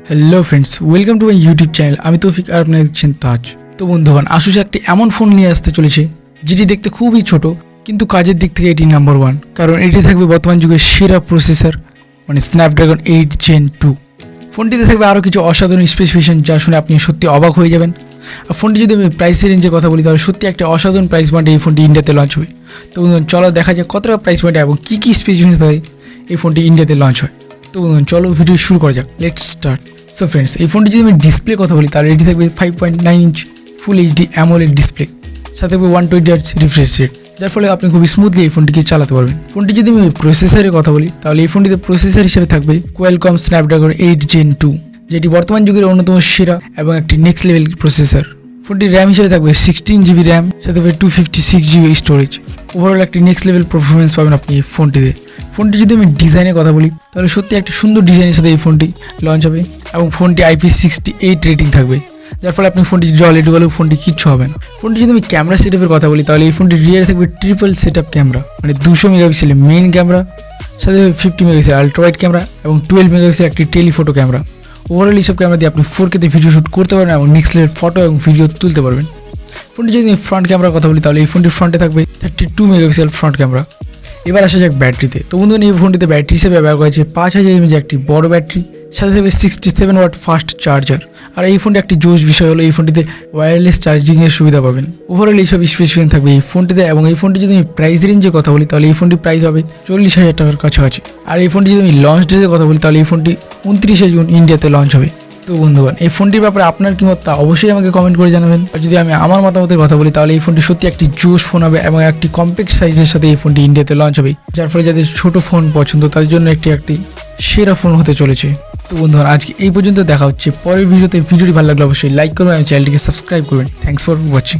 Hello friends, welcome to my YouTube channel. আমি তৌফিক আর আপনারা দেখছেন তাজ। তো বন্ধুগণ, আসুস একটি এমন ফোন নিয়ে আসতে চলেছে যেটি দেখতে খুবই ছোট, কিন্তু কাজের দিক থেকে এটি নাম্বার 1, কারণ এটি থাকবে বর্তমান যুগের সেরা প্রসেসর, মানে স্ন্যাপড্রাগন 8 Gen 2। ফোনটিতে থাকবে আরও কিছু অসাধারণ স্পেসিফিকেশন, যা শুনে আপনি সত্যি অবাক হয়ে যাবেন। আর ফোনটি যদি আমি প্রাইসের রেঞ্জের কথা বলি, তাহলে সত্যি একটা অসাধারণ প্রাইস পয়েন্টে এই ফোনটি ইন্ডিয়াতে লঞ্চ হবে। তো বন্ধুগণ, চলো দেখা যাক কত টাকা প্রাইস পয়েন্টে এবং কী কী স্পেসিফিকেশন থাকে এই ফোনটি ইন্ডিয়াতে লঞ্চ হয়। তো বন্ধুগণ, চলো ভিডিও শুরু করা যাক। Let's start. সো ফ্রেন্ডস, এই ফোনটি যদি আমি ডিসপ্লে কথা বলি, তাহলে এটি থাকবে 5.9 inch full HD AMOLED display, সাথে থাকবে 120 Hz রিফ্রেশ রেট, যার ফলে আপনি খুবই স্মুথলি এই ফোনটিকে চালাতে পারবেন। ফোনটি যদি আমি প্রসেসরের কথা বলি, তাহলে এই ফোনটিতে প্রসেসর হিসেবে থাকবে কোয়ালকম স্ন্যাপড্রাগন 8 Gen 2, যেটি বর্তমান যুগের অন্যতম সেরা এবং একটি নেক্সট লেভেল প্রসেসর। ফোনটির র্যাম হিসেবে থাকবে 16 GB র্যাম, সাথে থাকবে 256 GB স্টোরেজ। ওভারঅল একটি নেক্সট লেভেল পারফরমেন্স পাবেন আপনি এই ফোনটিতে। ফোনটি যদি আমি ডিজাইনের কথা বলি, তাহলে সত্যি একটি সুন্দর ডিজাইনের সাথে এই ফোনটি লঞ্চ হবে এবং ফোনটি IP68 রেটিং থাকবে, যার ফলে আপনি ফোনটি জলে ডুবালেও ফোনটি কিচ্ছু হবে না। ফোনটি যদি আমি ক্যামেরা সেটআপের কথা বলি, তাহলে এই ফোনটি রিয়ারে থাকবে ট্রিপল সেটআপ ক্যামেরা, মানে 200 মেগাপিক্সেলের মেইন ক্যামেরা, সাথে 50 মেগাপিক্সেল আলট্রা ওয়াইড ক্যামেরা এবং 12 মেগাপিক্সেল একটি টেলিফোটো ক্যামেরা। ওভারঅল এইসব ক্যামেরা দিয়ে আপনি 4K-তে ভিডিও শ্যুট করতে পারবেন এবং নেক্সট লেভেল ফটো এবং ভিডিও তুলতে পারবেন। ফোনটি যদি আমি ফ্রন্ট ক্যামেরার কথা বলি, তাহলে এই ফোনটির ফ্রন্টে থাকবে 32 মেগাপিক্সেল ফ্রন্ট ক্যামেরা। এবার আসা যাক ব্যাটারিতে। তো বন্ধুগণ, এই ফোনটিতে ব্যাটারি হিসেবে ব্যবহার করা হয়েছে 5000 mAh একটি বড় ব্যাটারি, সাথে থাকবে 67 ওয়াট ফাস্ট চার্জার। আর এই ফোনটি একটি জোশ বিষয় হলো এই ফোনটিতে ওয়্যারলেস চার্জিংয়ের সুবিধা পাবেন। ওভারঅল এইসব স্পেসিফিকেশন থাকবে এই ফোনটিতে। এবং এই ফোনটি যদি আমি প্রাইস রেঞ্জের কথা বলি, তাহলে এই ফোনটির প্রাইস হবে 40,000 টাকার কাছাকাছি। আর এই ফোনটি যদি আমি লঞ্চ ডেটের কথা বলি, তাহলে এই ফোনটি 29শে জুন ইন্ডিয়াতে লঞ্চ হবে। তো বন্ধুগণ, এই ফোনটির ব্যাপারে আপনার কি মত তা অবশ্যই আমাকে কমেন্ট করে জানাবেন। আর যদি আমি আমার মতামতের কথা বলি, তাহলে এই ফোনটি সত্যি একটি জোশ ফোন হবে এবং একটি কম্প্যাক্ট সাইজের সাথে এই ফোনটি ইন্ডিয়াতে লঞ্চ হবে, যার ফলে যাদের ছোট ফোন পছন্দ তাদের জন্য একটি সেরা ফোন হতে চলেছে। তো বন্ধুগণ, আজকে এই পর্যন্ত। দেখা হচ্ছে পরের ভিডিওতে। ভিডিওটি ভালো লাগলে অবশ্যই লাইক করবেন এবং চ্যানেলটিকে সাবস্ক্রাইব করবেন। Thanks for watching.